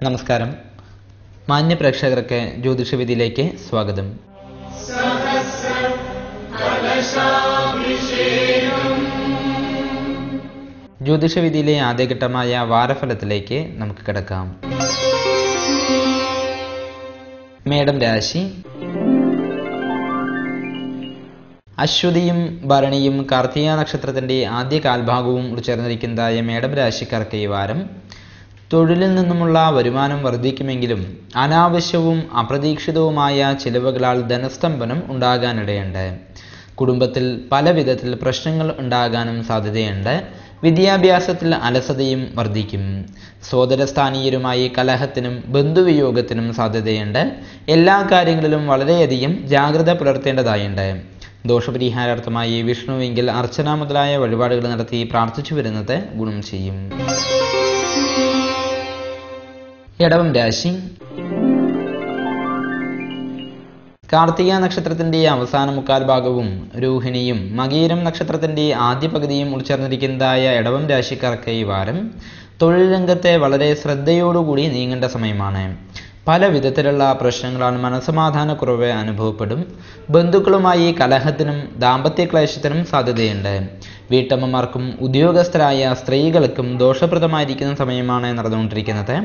നമസ്കാരം. മാന്യ പ്രേക്ഷകർക്ക് ജ്യോതിഷവിധിയിലേക്ക് സ്വാഗതം. ജ്യോതിഷവിധിയിലെ ആദ്യഘട്ടമായ വാരഫലത്തിലേക്ക് നമുക്ക് കിടക്കാം. മേടം രാശി. അശ്വതിയും ഭരണിയും കാർത്തിക നക്ഷത്രത്തിന്റെ ആദ്യ കാൽഭാഗവും ഉൾച്ചേർന്നിരിക്കുന്നതായ മേടം രാശിക്കാർക്ക് ഈ വാരം തൊഴിലിൽ നിന്നുമുള്ള വരുമാനം വർദ്ധിക്കുമെങ്കിലും അനാവശ്യവും അപ്രതീക്ഷിതവുമായ ചിലവുകളാൽ ധനസ്തംഭനം ഉണ്ടാകാനിടയുണ്ട്. കുടുംബത്തിൽ പല വിധത്തിൽ പ്രശ്നങ്ങൾ ഉണ്ടാകാനും സാധ്യതയുണ്ട്. വിദ്യാഭ്യാസത്തിൽ അലസതയും വർദ്ധിക്കും. സോദരസ്ഥാനീയരുമായി കലഹത്തിനും ബന്ധുവിയോഗത്തിനും സാധ്യതയുണ്ട്. എല്ലാ കാര്യങ്ങളിലും വളരെയധികം ജാഗ്രത പുലർത്തേണ്ടതായുണ്ട്. ദോഷപരിഹാരാർത്ഥമായി വിഷ്ണുവെങ്കിൽ അർച്ചന മുതലായ വഴിപാടുകൾ നടത്തി പ്രാർത്ഥിച്ചു വരുന്നത് ഗുണം ചെയ്യും. ഇടവം രാശി. കാർത്തിക നക്ഷത്രത്തിന്റെ അവസാന മുക്കാൽ ഭാഗവും രോഹിണിയും മകീരം നക്ഷത്രത്തിന്റെ ആദ്യ പകുതിയും ഉൾച്ചേർന്നിരിക്കുന്നതായ ഇടവം രാശിക്കാർക്ക് ഈ വാരം തൊഴിൽ രംഗത്തെ വളരെ ശ്രദ്ധയോടുകൂടി നീങ്ങേണ്ട സമയമാണ്. പല വിധത്തിലുള്ള പ്രശ്നങ്ങളാണ് മനസ്സമാധാനക്കുറവ് അനുഭവപ്പെടും. ബന്ധുക്കളുമായി കലഹത്തിനും ദാമ്പത്യ ക്ലേശത്തിനും സാധ്യതയുണ്ട്. വീട്ടമ്മമാർക്കും ഉദ്യോഗസ്ഥരായ സ്ത്രീകൾക്കും ദോഷപ്രദമായിരിക്കുന്ന സമയമാണ് നടന്നുകൊണ്ടിരിക്കുന്നത്.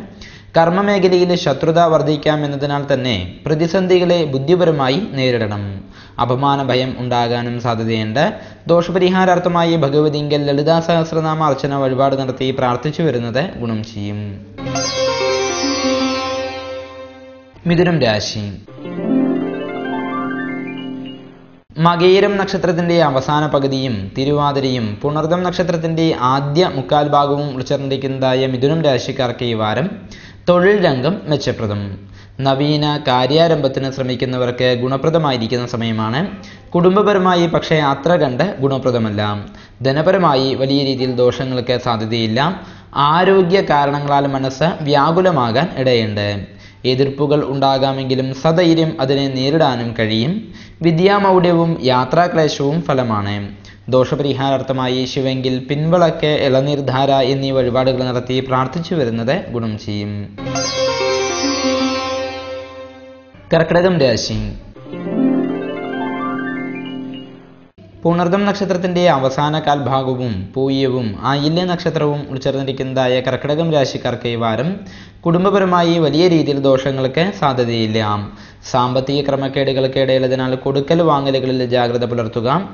കർമ്മമേഖലയിൽ ശത്രുത വർദ്ധിക്കാം എന്നതിനാൽ തന്നെ പ്രതിസന്ധികളെ ബുദ്ധിപരമായി നേരിടണം. അപമാന ഭയം ഉണ്ടാകാനും സാധ്യതയുണ്ട്. ദോഷപരിഹാരാർത്ഥമായി ഭഗവതിങ്കൽ ലളിതാ സഹസ്രനാമ അർച്ചന വഴിപാട് നടത്തി പ്രാർത്ഥിച്ചു വരുന്നത് ഗുണം ചെയ്യും. മിഥുനം രാശി. മകീരം നക്ഷത്രത്തിന്റെ അവസാന പകുതിയും തിരുവാതിരയും പുണർദം നക്ഷത്രത്തിന്റെ ആദ്യ മുക്കാൽ ഭാഗവും ഉൾച്ചേർന്നിരിക്കുന്നതായ മിഥുനം രാശിക്കാർക്ക് ഈ വാരം തൊഴിൽ രംഗം മെച്ചപ്രദം. നവീന കാര്യാരംഭത്തിന് ശ്രമിക്കുന്നവർക്ക് ഗുണപ്രദമായിരിക്കുന്ന സമയമാണ്. കുടുംബപരമായി പക്ഷേ അത്ര കണ്ട് ഗുണപ്രദമല്ല. ധനപരമായി വലിയ രീതിയിൽ ദോഷങ്ങൾക്ക് സാധ്യതയില്ല. ആരോഗ്യ കാരണങ്ങളാൽ മനസ്സ് വ്യാകുലമാകാൻ ഇടയുണ്ട്. എതിർപ്പുകൾ ഉണ്ടാകാമെങ്കിലും സധൈര്യം അതിനെ നേരിടാനും കഴിയും. വിദ്യാമൗഢ്യവും യാത്രാക്ലേശവും ഫലമാണ്. ദോഷപരിഹാരാർത്ഥമായി ശിവെങ്കിൽ പിൻവളക്ക് ഇളനീർധാര എന്നീ വഴിപാടുകൾ നടത്തി പ്രാർത്ഥിച്ചു വരുന്നത് ഗുണം ചെയ്യും. കർക്കിടകം രാശി. പുണർദം നക്ഷത്രത്തിന്റെ അവസാന കാൽഭാഗവും പൂയവും ആയില്യ നക്ഷത്രവും ഉൾച്ചേർന്നിരിക്കുന്നതായ കർക്കിടകം രാശിക്കാർക്ക് ഈ വാരം കുടുംബപരമായി വലിയ രീതിയിൽ ദോഷങ്ങൾക്ക് സാധ്യതയില്ല. സാമ്പത്തിക ക്രമക്കേടുകൾക്ക് ഇടയുള്ളതിനാൽ കൊടുക്കൽ വാങ്ങലുകളിൽ ജാഗ്രത പുലർത്തുക.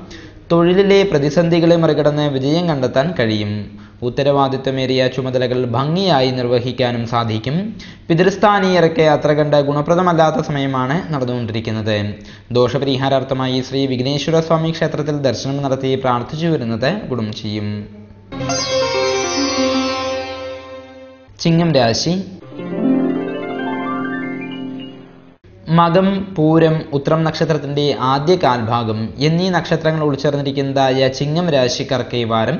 തൊഴിലിലെ പ്രതിസന്ധികളെ മറികടന്ന് വിജയം കണ്ടെത്താൻ കഴിയും. ഉത്തരവാദിത്വമേറിയ ചുമതലകൾ ഭംഗിയായി നിർവഹിക്കാനും സാധിക്കും. പിതൃസ്ഥാനീയർക്ക് അത്ര കണ്ട് ഗുണപ്രദമല്ലാത്ത സമയമാണ് നടന്നുകൊണ്ടിരിക്കുന്നത്. ദോഷപരിഹാരാർത്ഥമായി ശ്രീ വിഘ്നേശ്വര സ്വാമി ക്ഷേത്രത്തിൽ ദർശനം നടത്തി പ്രാർത്ഥിച്ചു വരുന്നത് ഗുണം ചെയ്യും. ചിങ്ങം രാശി. മകം, പൂരം, ഉത്രം നക്ഷത്രത്തിന്റെ ആദ്യ കാൽഭാഗം എന്നീ നക്ഷത്രങ്ങൾ ഉൾച്ചേർന്നിരിക്കുന്നതായ ചിങ്ങം രാശിക്കാർക്ക് ഈ വാരം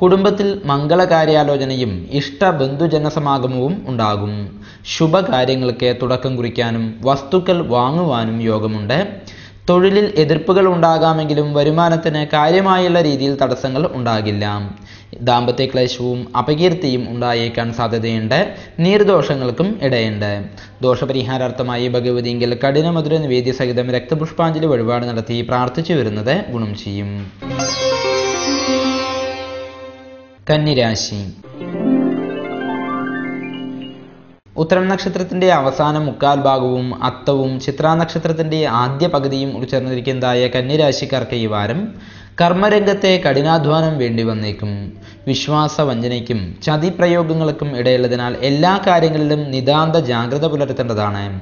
കുടുംബത്തിൽ മംഗളകാര്യാലോചനയും ഇഷ്ട ബന്ധുജനസമാഗമവും ഉണ്ടാകും. ശുഭകാര്യങ്ങൾക്ക് തുടക്കം കുറിക്കാനും വസ്തുക്കൾ വാങ്ങുവാനും യോഗമുണ്ട്. തൊഴിലിൽ എതിർപ്പുകൾ ഉണ്ടാകാമെങ്കിലും വരുമാനത്തിന് കാര്യമായുള്ള രീതിയിൽ തടസ്സങ്ങൾ ഉണ്ടാകില്ല. ദാമ്പത്യ ക്ലേശവും അപകീർത്തിയും ഉണ്ടായേക്കാൻ സാധ്യതയുണ്ട്. നീർദോഷങ്ങൾക്കും ഇടയുണ്ട്. ദോഷപരിഹാരാർത്ഥമായി ഭഗവതിങ്കിൽ കഠിനമധുര നിവേദ്യ സഹിതം രക്തപുഷ്പാഞ്ജലി വഴിപാട് നടത്തി പ്രാർത്ഥിച്ചു വരുന്നത് ഗുണം ചെയ്യും. കന്നിരാശി. ഉത്തരം നക്ഷത്രത്തിന്റെ അവസാന മുക്കാൽ ഭാഗവും അത്തവും ചിത്രാ നക്ഷത്രത്തിന്റെ ആദ്യ പകുതിയും ഉൾച്ചേർന്നിരിക്കുന്നതായ കന്നിരാശിക്കാർക്ക് ഈ വാരം കർമ്മരംഗത്തെ കഠിനാധ്വാനം വേണ്ടി വന്നേക്കും. വിശ്വാസവഞ്ചനയ്ക്കും ചതിപ്രയോഗങ്ങൾക്കും ഇടയുള്ളതിനാൽ എല്ലാ കാര്യങ്ങളിലും നിതാന്ത ജാഗ്രത പുലർത്തേണ്ടതാണ്.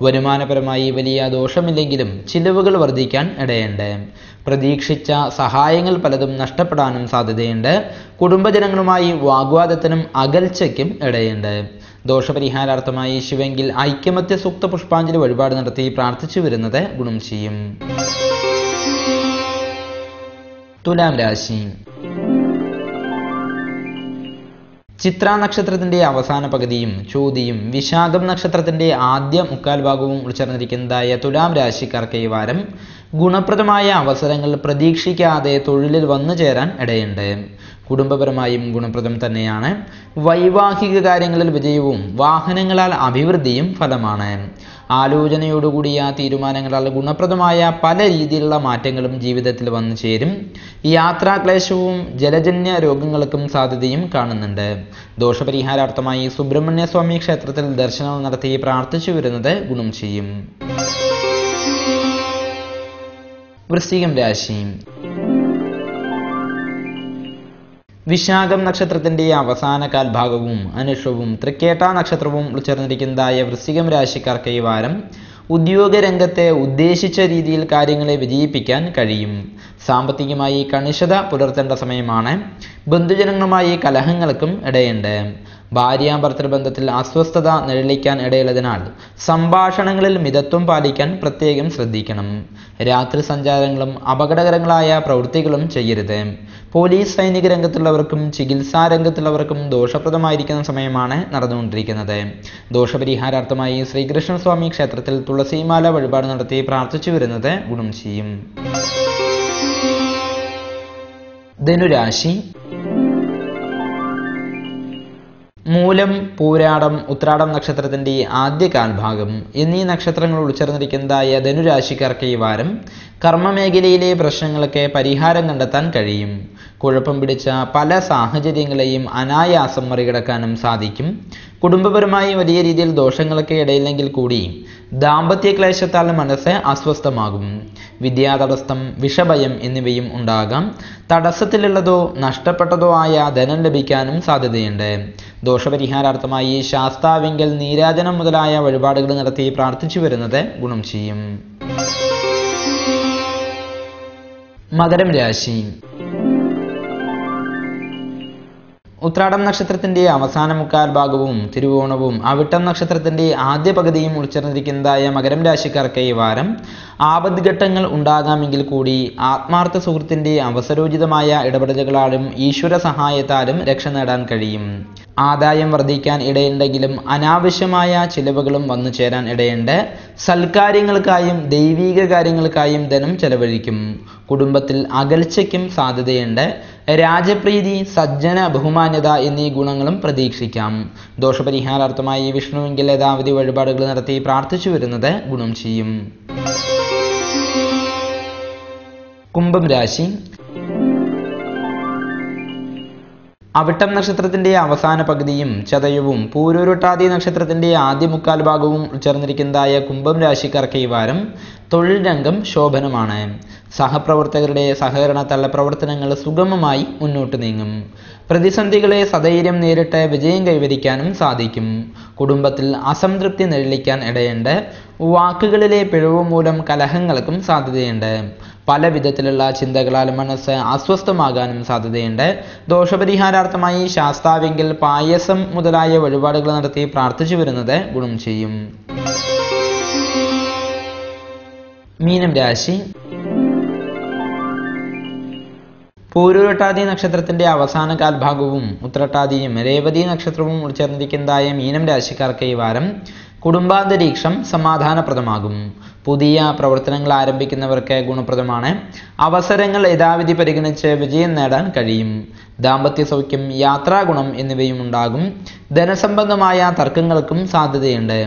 വരുമാനപരമായി വലിയ ദോഷമില്ലെങ്കിലും ചിലവുകൾ വർദ്ധിക്കാൻ ഇടയുണ്ട്. പ്രതീക്ഷിച്ച സഹായങ്ങൾ പലതും നഷ്ടപ്പെടാനും സാധ്യതയുണ്ട്. കുടുംബജനങ്ങളുമായി വാഗ്വാദത്തിനും അകൽച്ചയ്ക്കും ഇടയുണ്ട്. ദോഷപരിഹാരാർത്ഥമായി ശിവെങ്കിൽ ഐക്യമത്യ സൂക്ത പുഷ്പാഞ്ജലി വഴിപാട് നടത്തി പ്രാർത്ഥിച്ചു വരുന്നത് ഗുണം ചെയ്യും. തുലാം രാശി. ചിത്ര നക്ഷത്രത്തിന്റെ അവസാന പകുതിയും ചോതിയും വിശാഖം നക്ഷത്രത്തിന്റെ ആദ്യ മുക്കാൽ ഭാഗവും ഉൾച്ചേർന്നിരിക്കുന്നതായ തുലാം രാശിക്കാർക്ക് ഈ വാരം ഗുണപ്രദമായ അവസരങ്ങൾ പ്രതീക്ഷിക്കാതെ തൊഴിലിൽ വന്നു ചേരാൻ ഇടയുണ്ട്. കുടുംബപരമായും ഗുണപ്രദം തന്നെയാണ്. വൈവാഹിക കാര്യങ്ങളിൽ വിജയവും വാഹനങ്ങളാൽ അഭിവൃദ്ധിയും ഫലമാണ്. ആലോചനയോടുകൂടിയ തീരുമാനങ്ങളാൽ ഗുണപ്രദമായ പല രീതിയിലുള്ള മാറ്റങ്ങളും ജീവിതത്തിൽ വന്നു ചേരും. യാത്രാക്ലേശവും ജലജന്യ രോഗങ്ങൾക്കും സാധ്യതയും കാണുന്നുണ്ട്. ദോഷപരിഹാരാർത്ഥമായി സുബ്രഹ്മണ്യ സ്വാമി ക്ഷേത്രത്തിൽ ദർശനം നടത്തി പ്രാർത്ഥിച്ചു വരുന്നത് ഗുണം ചെയ്യും. വൃശ്ചികം രാശി. വിശാഖം നക്ഷത്രത്തിന്റെ അവസാന കാൽഭാഗവും അനുഷവും തൃക്കേട്ട നക്ഷത്രവും ഉൾച്ചേർന്നിരിക്കുന്നതായ വൃശ്ചികം രാശിക്കാർക്ക് ഈ വാരം ഉദ്യോഗരംഗത്തെ ഉദ്ദേശിച്ച രീതിയിൽ കാര്യങ്ങളെ വിജയിപ്പിക്കാൻ കഴിയും. സാമ്പത്തികമായി കണിശത പുലർത്തേണ്ട സമയമാണ്. ബന്ധുജനങ്ങളുമായി കലഹങ്ങൾക്കും ഇടയുണ്ട്. ഭാര്യാഭർത്തൃബന്ധത്തിൽ അസ്വസ്ഥത നിഴലിക്കാൻ ഇടയുള്ളതിനാൽ സംഭാഷണങ്ങളിൽ മിതത്വം പാലിക്കാൻ പ്രത്യേകം ശ്രദ്ധിക്കണം. രാത്രി സഞ്ചാരങ്ങളും അപകടകരങ്ങളായ പ്രവൃത്തികളും ചെയ്യരുത്. പോലീസ് സൈനിക രംഗത്തുള്ളവർക്കും ചികിത്സാ രംഗത്തുള്ളവർക്കും ദോഷപ്രദമായിരിക്കുന്ന സമയമാണ് നടന്നുകൊണ്ടിരിക്കുന്നത്. ദോഷപരിഹാരാർത്ഥമായി ശ്രീകൃഷ്ണസ്വാമി ക്ഷേത്രത്തിൽ തുളസിമാല വഴിപാട് നടത്തി പ്രാർത്ഥിച്ചു വരുന്നത് ഗുണം ചെയ്യും. ധനുരാശി. മൂലം, പൂരാടം, ഉത്രാടം നക്ഷത്രത്തിന്റെ ആദ്യ കാൽഭാഗം എന്നീ നക്ഷത്രങ്ങൾ ഉൾച്ചേർന്നിരിക്കുന്നതായ ധനുരാശിക്കാർക്ക് ഈ വാരം കർമ്മമേഖലയിലെ പ്രശ്നങ്ങൾക്ക് പരിഹാരം കണ്ടെത്താൻ കഴിയും. കുഴപ്പം പിടിച്ച പല സാഹചര്യങ്ങളെയും അനായാസം മറികടക്കാനും സാധിക്കും. കുടുംബപരമായി വലിയ രീതിയിൽ ദോഷങ്ങൾക്ക് ഇടയില്ലെങ്കിൽ കൂടി ദാമ്പത്യ ക്ലേശത്താൽ മനസ്സ് അസ്വസ്ഥമാകും. വിദ്യാതടസ്സം, വിഷഭയം എന്നിവയും ഉണ്ടാകാം. തടസ്സത്തിലുള്ളതോ നഷ്ടപ്പെട്ടതോ ആയ ധനം ലഭിക്കാനും സാധ്യതയുണ്ട്. ദോഷപരിഹാരാർത്ഥമായി ശാസ്താവിങ്കൽ നീരാജനം മുതലായ വഴിപാടുകൾ നടത്തി പ്രാർത്ഥിച്ചു വരുന്നത് ഗുണം ചെയ്യും. മകരം രാശി. ഉത്രാടം നക്ഷത്രത്തിന്റെ അവസാന മുക്കാൽ ഭാഗവും തിരുവോണവും അവിട്ടം നക്ഷത്രത്തിന്റെ ആദ്യ പകുതിയും ഉൾച്ചേർന്നിരിക്കുന്നതായ മകരം രാശിക്കാർക്ക് ഈ വാരം ആപദ്ഘട്ടങ്ങൾ ഉണ്ടാകാമെങ്കിൽ കൂടി ആത്മാർത്ഥ സുഹൃത്തിന്റെ അവസരോചിതമായ ഇടപെടലുകളാലും ഈശ്വര സഹായത്താലും രക്ഷ നേടാൻ കഴിയും. ആദായം വർദ്ധിക്കാൻ ഇടയുണ്ടെങ്കിലും അനാവശ്യമായ ചിലവുകളും വന്നു ചേരാൻ ഇടയുണ്ട്. സൽക്കാര്യങ്ങൾക്കായും ദൈവീക കാര്യങ്ങൾക്കായും ധനം ചെലവഴിക്കും. കുടുംബത്തിൽ അകൽച്ചയ്ക്കും സാധ്യതയുണ്ട്. രാജപ്രീതി, സജ്ജന ബഹുമാന്യത എന്നീ ഗുണങ്ങളും പ്രതീക്ഷിക്കാം. ദോഷപരിഹാരാർത്ഥമായി വിഷ്ണുവിങ്കിൽ യഥാവധി വഴിപാടുകൾ നടത്തി പ്രാർത്ഥിച്ചു വരുന്നത് ഗുണം ചെയ്യും. കുംഭം രാശി. അവിട്ടം നക്ഷത്രത്തിന്റെ അവസാന പകുതിയും ചതയവും പൂരുരുട്ടാതി നക്ഷത്രത്തിന്റെ ആദ്യ മുക്കാൽ ഭാഗവും ഉൾച്ചേർന്നിരിക്കുന്നതായ കുംഭം രാശിക്കാർക്ക് ഈ വാരം തൊഴിൽ രംഗം ശോഭനമാണ്. സഹപ്രവർത്തകരുടെ സഹകരണത്താൽ പ്രവർത്തനങ്ങൾ സുഗമമായി മുന്നോട്ട് നീങ്ങും. പ്രതിസന്ധികളെ സധൈര്യം നേരിട്ട് വിജയം കൈവരിക്കാനും സാധിക്കും. കുടുംബത്തിൽ അസംതൃപ്തി നിഴലിക്കാൻ ഇടയുണ്ട്. വാക്കുകളിലെ പിഴവ് മൂലം കലഹങ്ങൾക്കും സാധ്യതയുണ്ട്. പല വിധത്തിലുള്ള ചിന്തകളാൽ മനസ്സ് അസ്വസ്ഥമാകാനും സാധ്യതയുണ്ട്. ദോഷപരിഹാരാർത്ഥമായി ശാസ്താവിങ്കിൽ പായസം മുതലായ വഴിപാടുകൾ നടത്തി പ്രാർത്ഥിച്ചു വരുന്നത് ഗുണം ചെയ്യും. മീനം രാശി. പൂരുരുട്ടാതി നക്ഷത്രത്തിന്റെ അവസാന കാൽഭാഗവും ഉത്രട്ടാതിയും രേവതി നക്ഷത്രവും ഉൾച്ചേർന്നിരിക്കുന്നതായ മീനം രാശിക്കാർക്ക് ഈ വാരം കുടുംബാന്തരീക്ഷം സമാധാനപ്രദമാകും. പുതിയ പ്രവർത്തനങ്ങൾ ആരംഭിക്കുന്നവർക്ക് ഗുണപ്രദമാണ്. അവസരങ്ങൾ യഥാവിധി പരിഗണിച്ച് വിജയം നേടാൻ കഴിയും. ദാമ്പത്യ സൗഖ്യം, യാത്രാഗുണം എന്നിവയും ഉണ്ടാകും. ധനസംബന്ധമായ തർക്കങ്ങൾക്കും സാധ്യതയുണ്ട്.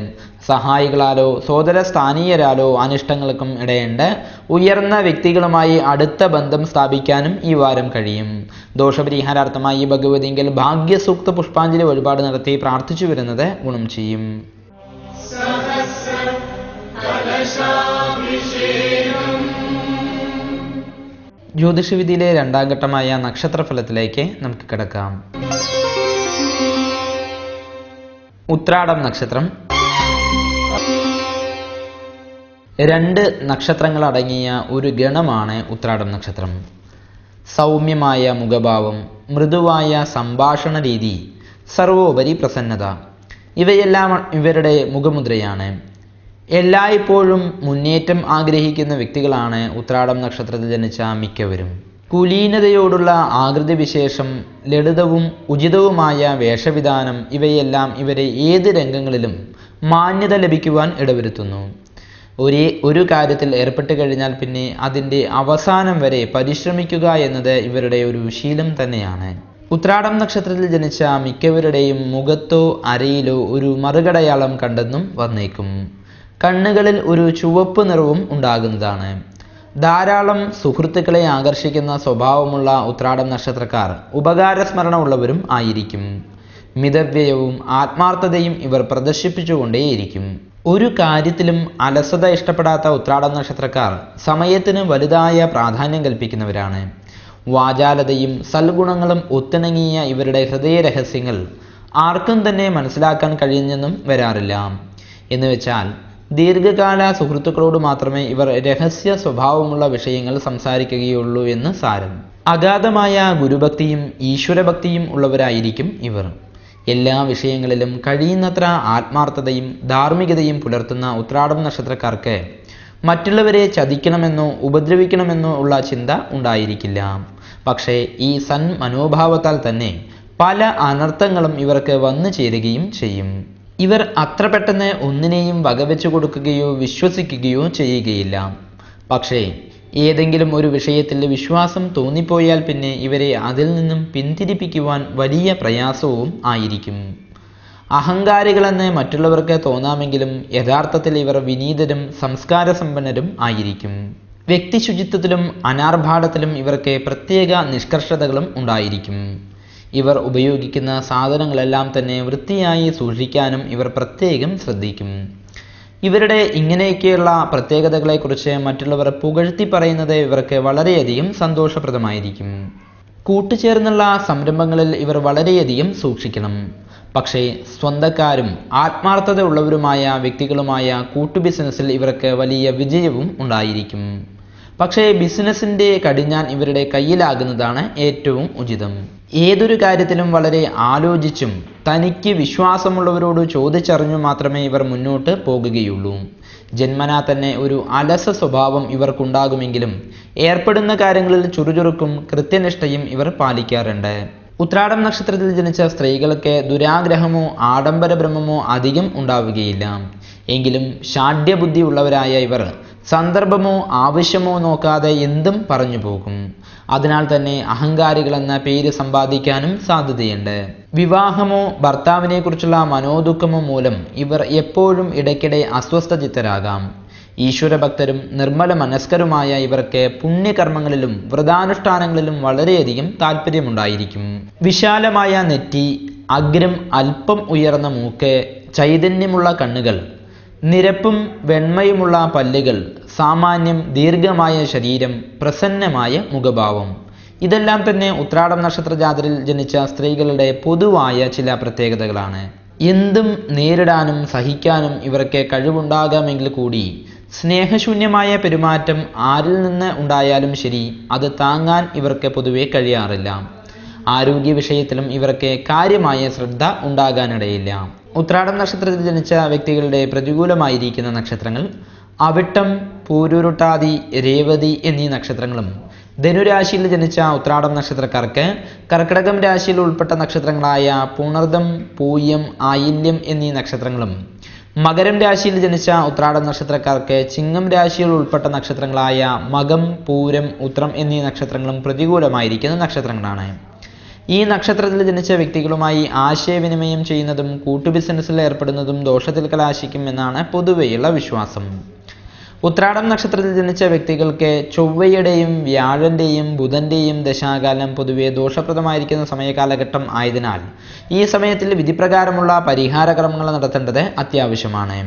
സഹായികളാലോ സോദര സ്ഥാനീയരാലോ അനിഷ്ടങ്ങൾക്കും ഇടയുണ്ട്. ഉയർന്ന വ്യക്തികളുമായി അടുത്ത ബന്ധം സ്ഥാപിക്കാനും ഈ വാരം കഴിയും. ദോഷപരിഹാരാർത്ഥമായി ഭഗവതിങ്കിൽ ഭാഗ്യസൂക്ത പുഷ്പാഞ്ജലി വഴിപാട് നടത്തി പ്രാർത്ഥിച്ചു വരുന്നത് ഗുണം ചെയ്യും. ജ്യോതിഷവിധിയിലെ രണ്ടാം ഘട്ടമായ നക്ഷത്രഫലത്തിലേക്ക് നമുക്ക് കിടക്കാം. ഉത്രാടം നക്ഷത്രം. 2 നക്ഷത്രങ്ങൾ അടങ്ങിയ ഒരു ഗണമാണ് ഉത്രാടം നക്ഷത്രം. സൗമ്യമായ മുഖഭാവം, മൃദുവായ സംഭാഷണ രീതി, സർവോപരി പ്രസന്നത ഇവയെല്ലാം ഇവരുടെ മുഖമുദ്രയാണ്. എല്ലായ്പ്പോഴും മുന്നേറ്റം ആഗ്രഹിക്കുന്ന വ്യക്തികളാണ് ഉത്രാടം നക്ഷത്രത്തിൽ ജനിച്ച മിക്കവരും. കുലീനതയോടുള്ള ആകൃതിവിശേഷം, ലളിതവും ഉചിതവുമായ വേഷവിധാനം ഇവയെല്ലാം ഇവരെ ഏത് രംഗങ്ങളിലും മാന്യത ലഭിക്കുവാൻ ഇടവരുത്തുന്നു. ഒരു കാര്യത്തിൽ ഏർപ്പെട്ട് കഴിഞ്ഞാൽ പിന്നെ അതിൻ്റെ അവസാനം വരെ പരിശ്രമിക്കുക എന്നത് ഇവരുടെ ഒരു ശീലം തന്നെയാണ്. ഉത്രാടം നക്ഷത്രത്തിൽ ജനിച്ച മിക്കവരുടെയും മുഖത്തോ അരയിലോ ഒരു മറുകടയാളം കണ്ടെന്നും വന്നേക്കും. കണ്ണുകളിൽ ഒരു ചുവപ്പ് നിറവും ഉണ്ടാകുന്നതാണ്. ധാരാളം സുഹൃത്തുക്കളെ ആകർഷിക്കുന്ന സ്വഭാവമുള്ള ഉത്രാടം നക്ഷത്രക്കാർ ഉപകാരസ്മരണ ഉള്ളവരും ആയിരിക്കും. മിതവ്യയവും ആത്മാർത്ഥതയും ഇവർ പ്രദർശിപ്പിച്ചുകൊണ്ടേയിരിക്കും. ഒരു കാര്യത്തിലും അലസത ഇഷ്ടപ്പെടാത്ത ഉത്രാടം നക്ഷത്രക്കാർ സമയത്തിന് വലുതായ പ്രാധാന്യം കൽപ്പിക്കുന്നവരാണ്. വാചാലതയും സൽഗുണങ്ങളും ഒത്തിണങ്ങിയ ഇവരുടെ ഹൃദയരഹസ്യങ്ങൾ ആർക്കും തന്നെ മനസ്സിലാക്കാൻ കഴിഞ്ഞെന്നും വരാറില്ല. എന്നുവെച്ചാൽ ദീർഘകാല സുഹൃത്തുക്കളോട് മാത്രമേ ഇവർ രഹസ്യ സ്വഭാവമുള്ള വിഷയങ്ങൾ സംസാരിക്കുകയുള്ളൂ എന്ന് സാരം. അഗാധമായ ഗുരുഭക്തിയും ഈശ്വരഭക്തിയും ഉള്ളവരായിരിക്കും ഇവർ. എല്ലാ വിഷയങ്ങളിലും കഴിയുന്നത്ര ആത്മാർത്ഥതയും ധാർമ്മികതയും പുലർത്തുന്ന ഉത്രാടം നക്ഷത്രക്കാർക്ക് മറ്റുള്ളവരെ ചതിക്കണമെന്നോ ഉപദ്രവിക്കണമെന്നോ ഉള്ള ചിന്ത ഉണ്ടായിരിക്കില്ല. പക്ഷേ ഈ മനോഭാവത്താൽ തന്നെ പല അനർത്ഥങ്ങളും ഇവർക്ക് വന്നു ചേരുകയും ചെയ്യും. ഇവർ അത്ര പെട്ടെന്ന് ഒന്നിനെയും വകവെച്ചു കൊടുക്കുകയോ വിശ്വസിക്കുകയോ ചെയ്യുകയില്ല. പക്ഷേ ഏതെങ്കിലും ഒരു വിഷയത്തിൽ വിശ്വാസം തോന്നിപ്പോയാൽ പിന്നെ ഇവരെ അതിൽ നിന്നും പിന്തിരിപ്പിക്കുവാൻ വലിയ പ്രയാസവും ആയിരിക്കും. അഹങ്കാരികളെന്ന് മറ്റുള്ളവർക്ക് തോന്നാമെങ്കിലും യഥാർത്ഥത്തിൽ ഇവർ വിനീതരും സംസ്കാരസമ്പന്നരും ആയിരിക്കും. വ്യക്തിശുചിത്വത്തിലും അനാർഭാടത്തിലും ഇവർക്ക് പ്രത്യേക നിഷ്കർഷതകളും ഉണ്ടായിരിക്കും. ഇവർ ഉപയോഗിക്കുന്ന സാധനങ്ങളെല്ലാം തന്നെ വൃത്തിയായി സൂക്ഷിക്കാനും ഇവർ പ്രത്യേകം ശ്രദ്ധിക്കും. ഇവരുടെ ഇങ്ങനെയൊക്കെയുള്ള പ്രത്യേകതകളെക്കുറിച്ച് മറ്റുള്ളവർ പുകഴ്ത്തി പറയുന്നത് ഇവർക്ക് വളരെയധികം സന്തോഷപ്രദമായിരിക്കും. കൂട്ടുചേർന്നുള്ള സംരംഭങ്ങളിൽ ഇവർ വളരെയധികം സൂക്ഷിക്കണം. പക്ഷേ സ്വന്തക്കാരും ആത്മാർത്ഥത ഉള്ളവരുമായ വ്യക്തികളുമായ കൂട്ടുബിസിനസ്സിൽ ഇവർക്ക് വലിയ വിജയവും ഉണ്ടായിരിക്കും. പക്ഷേ ബിസിനസ്സിൻ്റെ കടിഞ്ഞാൻ ഇവരുടെ കയ്യിലാകുന്നതാണ് ഏറ്റവും ഉചിതം. ഏതൊരു കാര്യത്തിലും വളരെ ആലോചിച്ചും തനിക്ക് വിശ്വാസമുള്ളവരോട് ചോദിച്ചറിഞ്ഞു മാത്രമേ ഇവർ മുന്നോട്ട് പോകുകയുള്ളൂ. ജന്മനാ തന്നെ ഒരു അലസ സ്വഭാവം ഇവർക്കുണ്ടാകുമെങ്കിലും ഏർപ്പെടുന്ന കാര്യങ്ങളിൽ ചുറുചുറുക്കും കൃത്യനിഷ്ഠയും ഇവർ പാലിക്കാറുണ്ട്. ഉത്രാടം നക്ഷത്രത്തിൽ ജനിച്ച സ്ത്രീകൾക്ക് ദുരാഗ്രഹമോ ആഡംബര ഭ്രമമോ അധികം ഉണ്ടാവുകയില്ല. എങ്കിലും ഷാഢ്യബുദ്ധി ഉള്ളവരായ ഇവർ സന്ദർഭമോ ആവശ്യമോ നോക്കാതെ എന്തും പറഞ്ഞു പോകും. അതിനാൽ തന്നെ അഹങ്കാരികളെന്ന പേര് സമ്പാദിക്കാനും സാധ്യതയുണ്ട്. വിവാഹമോ ഭർത്താവിനെ കുറിച്ചുള്ള മനോദുഃഖമോ മൂലം ഇവർ എപ്പോഴും ഇടയ്ക്കിടെ അസ്വസ്ഥചിത്തരാകാം. ഈശ്വരഭക്തരും നിർമ്മല മനസ്കരുമായ ഇവർക്ക് പുണ്യകർമ്മങ്ങളിലും വ്രതാനുഷ്ഠാനങ്ങളിലും വളരെയധികം താല്പര്യമുണ്ടായിരിക്കും. വിശാലമായ നെറ്റി, അഗ്രം അല്പം ഉയർന്ന മൂക്ക്, ചൈതന്യമുള്ള കണ്ണുകൾ, നിരപ്പും വെണ്മയുമുള്ള പല്ലുകൾ, സാമാന്യം ദീർഘമായ ശരീരം, പ്രസന്നമായ മുഖഭാവം, ഇതെല്ലാം തന്നെ ഉത്രാടം നക്ഷത്രജാതരിൽ ജനിച്ച സ്ത്രീകളുടെ പൊതുവായ ചില പ്രത്യേകതകളാണ്. എന്തും നേരിടാനും സഹിക്കാനും ഇവർക്ക് കഴിവുണ്ടാകാമെങ്കിൽ കൂടി സ്നേഹശൂന്യമായ പെരുമാറ്റം ആരിൽ നിന്ന് ഉണ്ടായാലും ശരി അത് താങ്ങാൻ ഇവർക്ക് പൊതുവെ കഴിയാറില്ല. ആരോഗ്യ വിഷയത്തിലും ഇവർക്ക് കാര്യമായ ശ്രദ്ധ ഉണ്ടാകാനിടയില്ല. ഉത്രാടം നക്ഷത്രത്തിൽ ജനിച്ച വ്യക്തികളുടെ പ്രതികൂലമായിരിക്കുന്ന നക്ഷത്രങ്ങൾ അവിട്ടം, പൂരുരുട്ടാതി, രേവതി എന്നീ നക്ഷത്രങ്ങളും, ധനുരാശിയിൽ ജനിച്ച ഉത്രാടം നക്ഷത്രക്കാർക്ക് കർക്കിടകം രാശിയിൽ ഉൾപ്പെട്ട നക്ഷത്രങ്ങളായ പുണർദം, പൂയം, ആയില്യം എന്നീ നക്ഷത്രങ്ങളും, മകരം രാശിയിൽ ജനിച്ച ഉത്രാടം നക്ഷത്രക്കാർക്ക് ചിങ്ങം രാശിയിൽ ഉൾപ്പെട്ട നക്ഷത്രങ്ങളായ മകം, പൂരം, ഉത്രം എന്നീ നക്ഷത്രങ്ങളും പ്രതികൂലമായിരിക്കുന്ന നക്ഷത്രങ്ങളാണ്. ഈ നക്ഷത്രത്തിൽ ജനിച്ച വ്യക്തികളുമായി ആശയവിനിമയം ചെയ്യുന്നതും കൂട്ടുബിസിനസ്സിൽ ഏർപ്പെടുന്നതും ദോഷത്തിൽ കലാശിക്കും എന്നാണ് പൊതുവെയുള്ള വിശ്വാസം. ഉത്രാടം നക്ഷത്രത്തിൽ ജനിച്ച വ്യക്തികൾക്ക് ചൊവ്വയുടെയും വ്യാഴന്റെയും ബുധന്റെയും ദശാകാലം പൊതുവെ ദോഷപ്രദമായിരിക്കുന്ന സമയകാലഘട്ടം ആയതിനാൽ ഈ സമയത്തിൽ വിധിപ്രകാരമുള്ള പരിഹാര കർമ്മങ്ങൾ നടത്തേണ്ടത് അത്യാവശ്യമാണ്.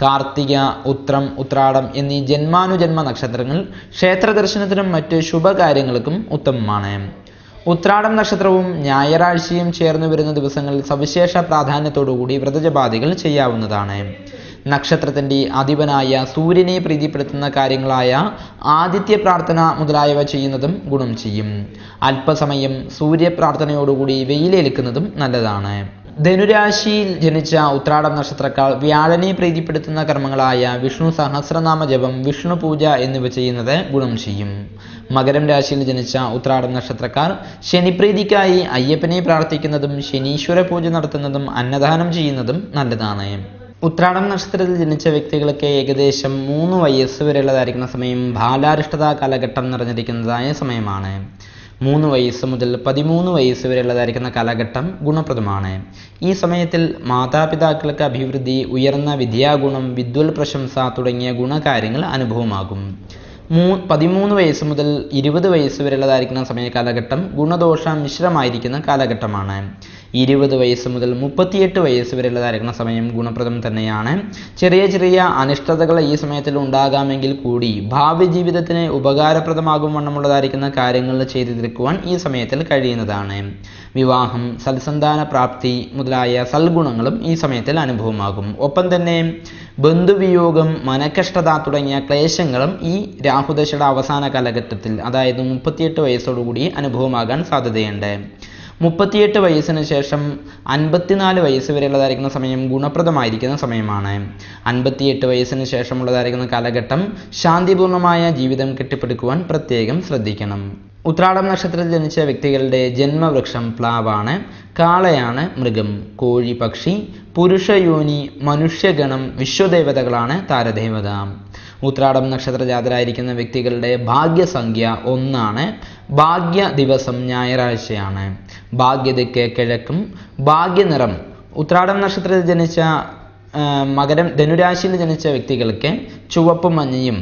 കാർത്തിക, ഉത്രം, ഉത്രാടം എന്നീ ജന്മാനുജന്മ നക്ഷത്രങ്ങൾ ക്ഷേത്ര ദർശനത്തിനും മറ്റ് ശുഭകാര്യങ്ങൾക്കും ഉത്തമമാണ്. ഉത്രാടം നക്ഷത്രവും ഞായറാഴ്ചയും ചേർന്ന് വരുന്ന ദിവസങ്ങളിൽ സവിശേഷ പ്രാധാന്യത്തോടുകൂടി വ്രതജപാദികൾ ചെയ്യാവുന്നതാണ്. നക്ഷത്രത്തിൻ്റെ അധിപനായ സൂര്യനെ പ്രീതിപ്പെടുത്തുന്ന കാര്യങ്ങളായ ആദിത്യ പ്രാർത്ഥന മുതലായവ ചെയ്യുന്നതും ഗുണം ചെയ്യും. അല്പസമയം സൂര്യപ്രാർത്ഥനയോടുകൂടി വെയിലേൽക്കുന്നതും നല്ലതാണ്. ധനുരാശിയിൽ ജനിച്ച ഉത്രാടം നക്ഷത്രക്കാർ വ്യാഴനെ പ്രീതിപ്പെടുത്തുന്ന കർമ്മങ്ങളായ വിഷ്ണു സഹസ്രനാമ ജപം, വിഷ്ണു പൂജ എന്നിവ ചെയ്യുന്നത് ഗുണം ചെയ്യും. മകരം രാശിയിൽ ജനിച്ച ഉത്രാടം നക്ഷത്രക്കാർ ശനിപ്രീതിക്കായി അയ്യപ്പനെ പ്രാർത്ഥിക്കുന്നതും ശനീശ്വര പൂജ നടത്തുന്നതും അന്നദാനം ചെയ്യുന്നതും നല്ലതാണ്. ഉത്രാടം നക്ഷത്രത്തിൽ ജനിച്ച വ്യക്തികൾക്ക് ഏകദേശം 3 വയസ്സ് വരെയുള്ളതായിരിക്കുന്ന സമയം ബാലാരിഷ്ടത കാലഘട്ടം നിറഞ്ഞിരിക്കുന്നതായ സമയമാണ്. 3 വയസ്സ് മുതൽ 13 വയസ്സ് വരെയുള്ളതായിരിക്കുന്ന കാലഘട്ടം ഗുണപ്രദമാണ്. ഈ സമയത്തിൽ മാതാപിതാക്കൾക്ക് അഭിവൃദ്ധി, ഉയർന്ന വിദ്യാഗുണം, വിദ്വൽ പ്രശംസ തുടങ്ങിയ ഗുണകാര്യങ്ങൾ അനുഭവമാകും. 13 വയസ്സ് മുതൽ 20 വയസ്സ് വരെയുള്ളതായിരിക്കുന്ന സമയ കാലഘട്ടം ഗുണദോഷ മിശ്രമായിരിക്കുന്ന കാലഘട്ടമാണ്. 20 വയസ്സ് മുതൽ 38 വയസ്സ് വരെയുള്ളതായിരിക്കുന്ന സമയം ഗുണപ്രദം തന്നെയാണ്. ചെറിയ ചെറിയ അനിഷ്ടതകൾ ഈ സമയത്തിൽ ഉണ്ടാകാമെങ്കിൽ കൂടി ഭാവി ജീവിതത്തിന് ഉപകാരപ്രദമാകും വണ്ണമുള്ളതായിരിക്കുന്ന കാര്യങ്ങൾ ചെയ്തു തീർക്കുവാൻ ഈ സമയത്തിൽ കഴിയുന്നതാണ്. വിവാഹം, സൽസന്താന പ്രാപ്തി മുതലായ സൽഗുണങ്ങളും ഈ സമയത്തിൽ അനുഭവമാകും. ഒപ്പം തന്നെ ബന്ധുവിയോഗം, മനക്കഷ്ടത തുടങ്ങിയ ക്ലേശങ്ങളും ഈ രാഹുദശയുടെ അവസാന കാലഘട്ടത്തിൽ, അതായത് 38 വയസ്സോടുകൂടി അനുഭവമാകാൻ സാധ്യതയുണ്ട്. 38 വയസ്സിന് ശേഷം 54 വയസ്സ് വരെയുള്ളതായിരിക്കുന്ന സമയം ഗുണപ്രദമായിരിക്കുന്ന സമയമാണ്. 58 വയസ്സിന് ശേഷമുള്ളതായിരിക്കുന്ന കാലഘട്ടം ശാന്തിപൂർണമായ ജീവിതം കെട്ടിപ്പടുക്കുവാൻ പ്രത്യേകം ശ്രദ്ധിക്കണം. ഉത്രാടം നക്ഷത്രത്തിൽ ജനിച്ച വ്യക്തികളുടെ ജന്മവൃക്ഷം പ്ലാവാണ്. കാളയാണ് മൃഗം. കോഴി പക്ഷി, പുരുഷയോനി, മനുഷ്യഗണം, വിശ്വദേവതകളാണ് താരദേവത. ഉത്രാടം നക്ഷത്ര ജാതരായിരിക്കുന്ന വ്യക്തികളുടെ ഭാഗ്യസംഖ്യ 1 ഭാഗ്യ ദിവസം ഞായറാഴ്ചയാണ്. ഭാഗ്യദിക്ക് കിഴക്കും. ഭാഗ്യനിറം ഉത്രാടം നക്ഷത്രത്തിൽ ജനിച്ച ധനുരാശിയിൽ ജനിച്ച വ്യക്തികൾക്ക് ചുവപ്പും മഞ്ഞയും,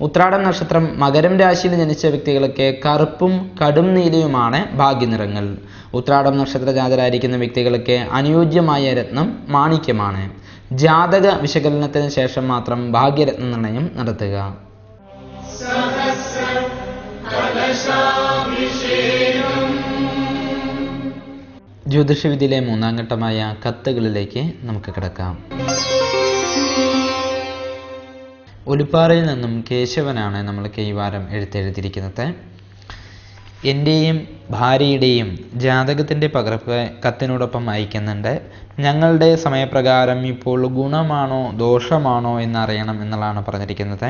ഉത്രാടം നക്ഷത്രം മകരം രാശിയിൽ ജനിച്ച വ്യക്തികൾക്ക് കറുപ്പും കടും നീലയുമാണ് ഭാഗ്യനിറങ്ങൾ. ഉത്രാടം നക്ഷത്ര ജാതരായിരിക്കുന്ന വ്യക്തികൾക്ക് അനുയോജ്യമായ രത്നം മാണിക്യമാണ്. ജാതക വിശകലനത്തിന് ശേഷം മാത്രം ഭാഗ്യരത്ന നിർണയം നടത്തുക. ജ്യോതിഷവിദ്യയിലെ 3ാം ഘട്ടമായ കത്തുകളിലേക്ക് നമുക്ക് കിടക്കാം. ഒലിപ്പാറയിൽ നിന്നും കേശവനാണ് നമ്മൾക്ക് ഈ വാരം എഴുതിയിരിക്കുന്നത്. എൻ്റെയും ഭാര്യയുടെയും ജാതകത്തിൻ്റെ പകർപ്പ് കത്തിനോടൊപ്പം അയക്കുന്നുണ്ട്. ഞങ്ങളുടെ സമയപ്രകാരം ഇപ്പോൾ ഗുണമാണോ ദോഷമാണോ എന്നറിയണം എന്നുള്ളതാണ് പറഞ്ഞിരിക്കുന്നത്.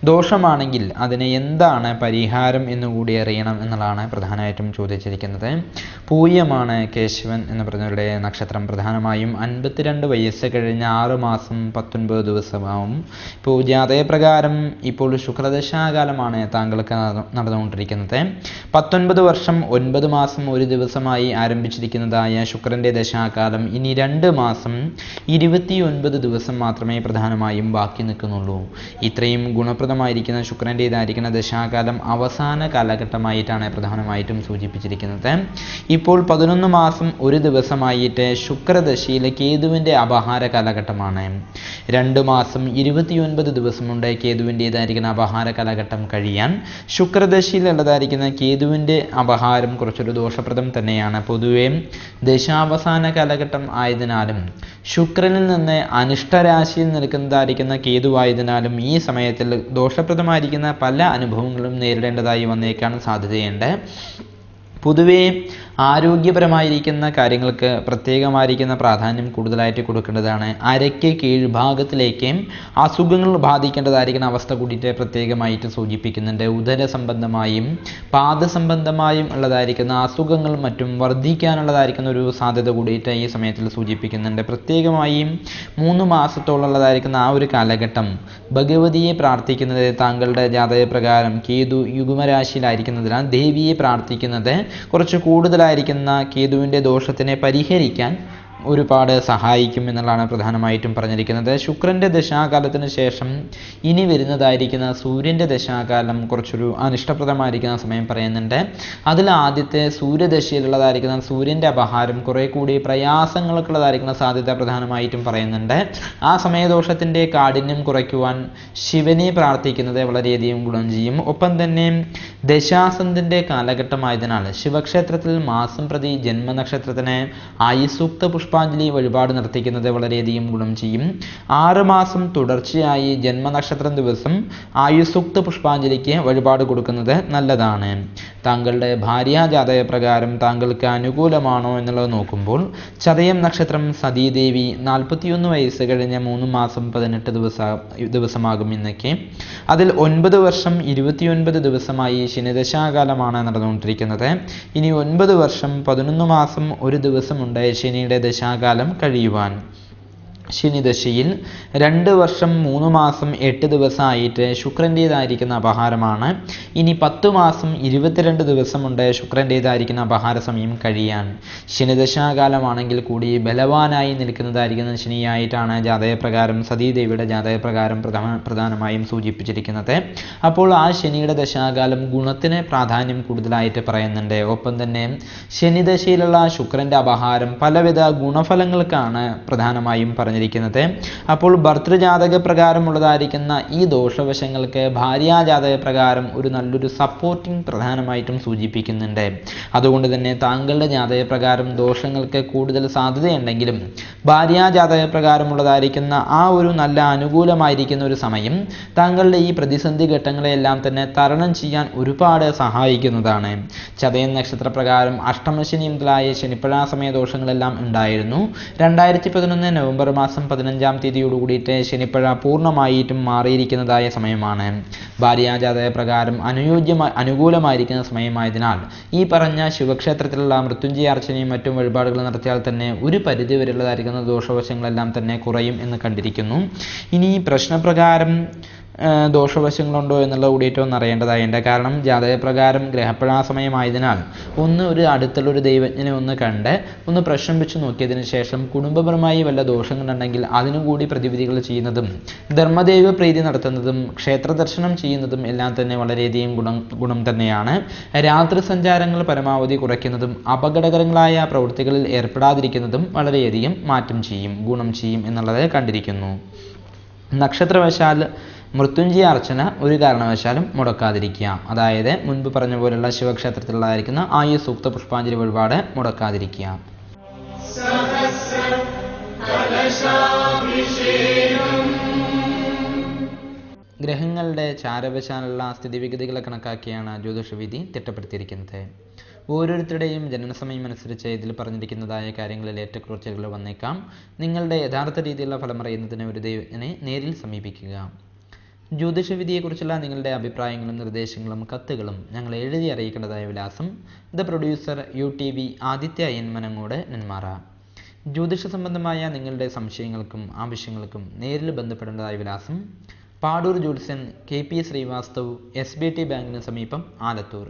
ദോഷമാണെങ്കിൽ അതിന് എന്താണ് പരിഹാരം എന്നുകൂടി അറിയണം എന്നുള്ളതാണ് പ്രധാനമായിട്ടും ചോദിച്ചിരിക്കുന്നത്. പൂയമാണ് കേശവൻ എന്ന് പറഞ്ഞവരുടെ നക്ഷത്രം. പ്രധാനമായും 52 വയസ്സ് കഴിഞ്ഞ് 6 മാസം 19 ദിവസമാവും. ഇപ്പോൾ ജാതകപ്രകാരം ഇപ്പോൾ ശുക്രദശാകാലമാണ് താങ്കൾക്ക് നടന്നുകൊണ്ടിരിക്കുന്നത്. 19 വർഷം 9 മാസം 1 ദിവസമായി ആരംഭിച്ചിരിക്കുന്നതായ ശുക്രൻ്റെ ദശാകാലം ഇനി 2 മാസം 29 ദിവസം മാത്രമേ പ്രധാനമായും ബാക്കി നിൽക്കുന്നുള്ളൂ. ഇത്രയും ഗുണപ്രദമായിരിക്കുന്ന ശുക്രൻ്റേതായിരിക്കുന്ന ദശാകാലം അവസാന കാലഘട്ടമായിട്ടാണ് പ്രധാനമായിട്ടും സൂചിപ്പിച്ചിരിക്കുന്നത്. ഇപ്പോൾ 11 മാസം 1 ദിവസമായിട്ട് ശുക്രദശയിൽ കേതുവിൻ്റെ അപഹാര കാലഘട്ടമാണ്. 2 മാസം 29 ദിവസമുണ്ട് കേതുവിൻ്റേതായിരിക്കുന്ന അപഹാര കാലഘട്ടം കഴിയാൻ. ശുക്രദശയിലുള്ളതായിരിക്കുന്ന കേതുവിൻ്റെ അപഹാരം കുറച്ചൊരു ദോഷപ്രദം തന്നെയാണ്. പൊതുവെ ദശാവസാന കാലഘട്ടം ആയതിനാലും ശുക്രനിൽ നിന്ന് അനിഷ്ടരാശിയിൽ നിൽക്കുന്നതായിരിക്കുന്ന കേതുവായതിനാലും ഈ സമയത്തിൽ ദോഷപ്രദമായിരിക്കുന്ന പല അനുഭവങ്ങളും നേരിടേണ്ടതായി വന്നേക്കാൻ സാധ്യതയുണ്ട്. പൊതുവെ ആരോഗ്യപരമായിരിക്കുന്ന കാര്യങ്ങൾക്ക് പ്രത്യേകമായിരിക്കുന്ന പ്രാധാന്യം കൂടുതലായിട്ട് കൊടുക്കേണ്ടതാണ്. അരയ്ക്ക് കീഴ്ഭാഗത്തിലേക്ക് അസുഖങ്ങൾ ബാധിക്കേണ്ടതായിരിക്കുന്ന അവസ്ഥ കൂടിയിട്ട് പ്രത്യേകമായിട്ട് സൂചിപ്പിക്കുന്നുണ്ട്. ഉദര സംബന്ധമായും പാദസംബന്ധമായും ഉള്ളതായിരിക്കുന്ന അസുഖങ്ങൾ മറ്റും വർദ്ധിക്കാനുള്ളതായിരിക്കുന്ന ഒരു സാധ്യത കൂടിയിട്ട് ഈ സമയത്തിൽ സൂചിപ്പിക്കുന്നുണ്ട്. പ്രത്യേകമായും 3 മാസത്തോളമുള്ളതായിരിക്കുന്ന ആ ഒരു കാലഘട്ടം ഭഗവതിയെ പ്രാർത്ഥിക്കുന്നത്, താങ്കളുടെ ജാതകപ്രകാരം കേതു യുഗ്മരാശിയിലായിരിക്കുന്നതിനാൽ ദേവിയെ പ്രാർത്ഥിക്കുന്നത് കുറച്ച് കൂടുതലായിരിക്കുന്ന കേതുവിൻ്റെ ദോഷത്തിനെ പരിഹരിക്കാൻ ഒരുപാട് സഹായിക്കും എന്നുള്ളതാണ് പ്രധാനമായിട്ടും പറഞ്ഞിരിക്കുന്നത്. ശുക്രൻ്റെ ദശാകാലത്തിന് ശേഷം ഇനി വരുന്നതായിരിക്കുന്ന സൂര്യൻ്റെ ദശാകാലം കുറച്ചൊരു അനിഷ്ടപ്രദമായിരിക്കുന്ന സമയം പറയുന്നുണ്ട്. അതിൽ ആദ്യത്തെ സൂര്യദശയിലുള്ളതായിരിക്കുന്ന സൂര്യൻ്റെ അപഹാരം കുറെ കൂടി പ്രയാസങ്ങൾക്കുള്ളതായിരിക്കുന്ന സാധ്യത പ്രധാനമായിട്ടും പറയുന്നുണ്ട്. ആ സമയദോഷത്തിൻ്റെ കാഠിന്യം കുറയ്ക്കുവാൻ ശിവനെ പ്രാർത്ഥിക്കുന്നത് വളരെയധികം ഗുണം ചെയ്യും. ഒപ്പം തന്നെ ദശാസന്ധിൻ്റെ കാലഘട്ടമായതിനാൽ ശിവക്ഷേത്രത്തിൽ മാസം പ്രതി ജന്മനക്ഷത്രത്തിന് ആയുസൂക്ത പുഷ്പ പുഷ്പാഞ്ജലി വഴിപാട് നടത്തിക്കുന്നത് വളരെയധികം ഗുണം ചെയ്യും. 6 മാസം തുടർച്ചയായി ജന്മനക്ഷത്രം ദിവസം ആയുസൂക്ത പുഷ്പാഞ്ജലിക്ക് വഴിപാട് കൊടുക്കുന്നത് നല്ലതാണ്. താങ്കളുടെ ഭാര്യാജാതക പ്രകാരം താങ്കൾക്ക് അനുകൂലമാണോ എന്നുള്ളത് നോക്കുമ്പോൾ ചതയം നക്ഷത്രം സതീദേവി 41 വയസ്സ് കഴിഞ്ഞ 3 മാസം 18 ദിവസമാകും ഇന്നൊക്കെ. അതിൽ 9 വർഷം 29 ദിവസമായി ശനിദശാകാലമാണ് നടന്നുകൊണ്ടിരിക്കുന്നത്. ഇനി 9 വർഷം 11 മാസം 1 ദിവസമുണ്ട് ശനിയുടെ ദശാകാലം കഴിയുവാൻ. ശനിദശയിൽ 2 വർഷം 3 മാസം 8 ദിവസമായിട്ട് ശുക്രൻ്റേതായിരിക്കുന്ന അപഹാരമാണ്. ഇനി 10 മാസം 22 ദിവസമുണ്ട് ശുക്രൻ്റേതായിരിക്കുന്ന അപഹാര സമയം കഴിയാൻ. ശനിദശാകാലമാണെങ്കിൽ കൂടി ബലവാനായി നിൽക്കുന്നതായിരിക്കുന്ന ശനിയായിട്ടാണ് ജാതകപ്രകാരം സതീദേവിയുടെ ജാതകപ്രകാരം പ്രധാനമായും സൂചിപ്പിച്ചിരിക്കുന്നത്. അപ്പോൾ ആ ശനിയുടെ ദശാകാലം ഗുണത്തിന് പ്രാധാന്യം കൂടുതലായിട്ട് പറയുന്നുണ്ട്. ഒപ്പം തന്നെ ശനിദശയിലുള്ള ശുക്രൻ്റെ അപഹാരം പലവിധ ഗുണഫലങ്ങൾക്കാണ് പ്രധാനമായും പറഞ്ഞിരിക്കുന്നത്. അപ്പോൾ ഭർത്തൃജാതക പ്രകാരമുള്ളതായിരിക്കുന്ന ഈ ദോഷവശങ്ങൾക്ക് ഭാര്യാജാതക പ്രകാരം ഒരു നല്ലൊരു സപ്പോർട്ടിങ് പ്രധാനമായിട്ടും സൂചിപ്പിക്കുന്നുണ്ട്. അതുകൊണ്ട് തന്നെ താങ്കളുടെ ജാതക പ്രകാരം ദോഷങ്ങൾക്ക് കൂടുതൽ സാധ്യതയുണ്ടെങ്കിലും ഭാര്യാജാതക പ്രകാരമുള്ളതായിരിക്കുന്ന ആ ഒരു നല്ല അനുകൂലമായിരിക്കുന്ന ഒരു സമയം താങ്കളുടെ ഈ പ്രതിസന്ധി ഘട്ടങ്ങളെല്ലാം തന്നെ തരണം ചെയ്യാൻ ഒരുപാട് സഹായിക്കുന്നതാണ്. ചതയം നക്ഷത്രപ്രകാരം അഷ്ടമശനി മുതലായ ശനിപ്പഴ സമയ ദോഷങ്ങളെല്ലാം ഉണ്ടായിരുന്നു. 2011 നവംബർ മാസം 15-ാം തീയതിയോട് കൂടിയിട്ട് ശനിപ്പഴ പൂർണ്ണമായിട്ടും മാറിയിരിക്കുന്നതായ സമയമാണ്. ഭാര്യാജാതക പ്രകാരം അനുകൂലമായിരിക്കുന്ന സമയമായതിനാൽ ഈ പറഞ്ഞ ശിവക്ഷേത്രത്തിലുള്ള മൃത്യുഞ്ജയ അർച്ചനയും മറ്റും വഴിപാടുകൾ നടത്തിയാൽ തന്നെ ഒരു പരിധി വരെയുള്ളതായിരിക്കുന്ന ദോഷവശങ്ങളെല്ലാം തന്നെ കുറയും എന്ന് കണ്ടിരിക്കുന്നു. ഇനി പ്രശ്നപ്രകാരം ദോഷവശങ്ങളുണ്ടോ എന്നുള്ള കൂടിയിട്ട് ഒന്ന് അറിയേണ്ടതായുണ്ട്. കാരണം ജാതകപ്രകാരം ഗ്രഹപ്പഴ സമയമായതിനാൽ ഒരു അടുത്തുള്ളൊരു ദൈവജ്ഞനെ ഒന്ന് കണ്ട് ഒന്ന് പ്രശ്നം വെച്ച് നോക്കിയതിന് ശേഷം കുടുംബപരമായി വല്ല ദോഷങ്ങളുണ്ടെങ്കിൽ അതിനും കൂടി പ്രതിവിധികൾ ചെയ്യുന്നതും ധർമ്മദൈവ പ്രീതി നടത്തുന്നതും ക്ഷേത്ര ദർശനം ചെയ്യുന്നതും എല്ലാം തന്നെ വളരെയധികം ഗുണം തന്നെയാണ്. രാത്രി സഞ്ചാരങ്ങൾ പരമാവധി കുറയ്ക്കുന്നതും അപകടകരങ്ങളായ പ്രവൃത്തികളിൽ ഏർപ്പെടാതിരിക്കുന്നതും വളരെയധികം മാറ്റം ചെയ്യും, ഗുണം ചെയ്യും എന്നുള്ളത് കണ്ടിരിക്കുന്നു. നക്ഷത്രവശാൽ മൃത്യുഞ്ജയ അർച്ചന ഒരു കാരണവശാലും മുടക്കാതിരിക്കുക. അതായത് മുൻപ് പറഞ്ഞ പോലുള്ള ശിവക്ഷേത്രത്തിലുള്ളതായിരിക്കുന്ന ആയുസൂക്ത പുഷ്പാഞ്ജലി വഴിപാട് മുടക്കാതിരിക്കുക. ഗ്രഹങ്ങളുടെ ചാരവശാലുള്ള സ്ഥിതിവിഗതികളെ കണക്കാക്കിയാണ് ജ്യോതിഷവിധി തിട്ടപ്പെടുത്തിയിരിക്കുന്നത്. ഓരോരുത്തരുടെയും ജനനസമയം അനുസരിച്ച് ഇതിൽ പറഞ്ഞിരിക്കുന്നതായ കാര്യങ്ങളിൽ ഏറ്റക്കുറച്ചിലുകൾ വന്നേക്കാം. നിങ്ങളുടെ യഥാർത്ഥ രീതിയിലുള്ള ഫലം അറിയുന്നതിന് ഒരു ദൈവജ്ഞനെ നേരിൽ സമീപിക്കുക. ജ്യോതിഷവിധിയെക്കുറിച്ചുള്ള നിങ്ങളുടെ അഭിപ്രായങ്ങളും നിർദ്ദേശങ്ങളും കത്തുകളും ഞങ്ങൾ എഴുതി അറിയിക്കേണ്ടതായ വിലാസം: the producer UTV Aditya N Manangode, Nenmara. ജ്യോതിഷ സംബന്ധമായ നിങ്ങളുടെ സംശയങ്ങൾക്കും ആവശ്യങ്ങൾക്കും നേരിൽ ബന്ധപ്പെടേണ്ടതായ വിലാസം: പാടൂർ ജ്യോത്സ്യൻ KP ശ്രീവാസ്തവ്, SBT ബാങ്കിന് സമീപം, ആലത്തൂർ.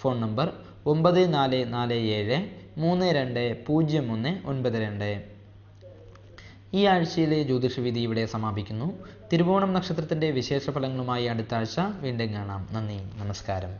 Phone number 9447320192. ഈ ആഴ്ചയിലെ ജ്യോതിഷവിധി ഇവിടെ സമാപിക്കുന്നു. തിരുവോണം നക്ഷത്രത്തിൻ്റെ വിശേഷ ഫലങ്ങളുമായി അടുത്ത ആഴ്ച വീണ്ടും കാണാം. നന്ദി, നമസ്കാരം.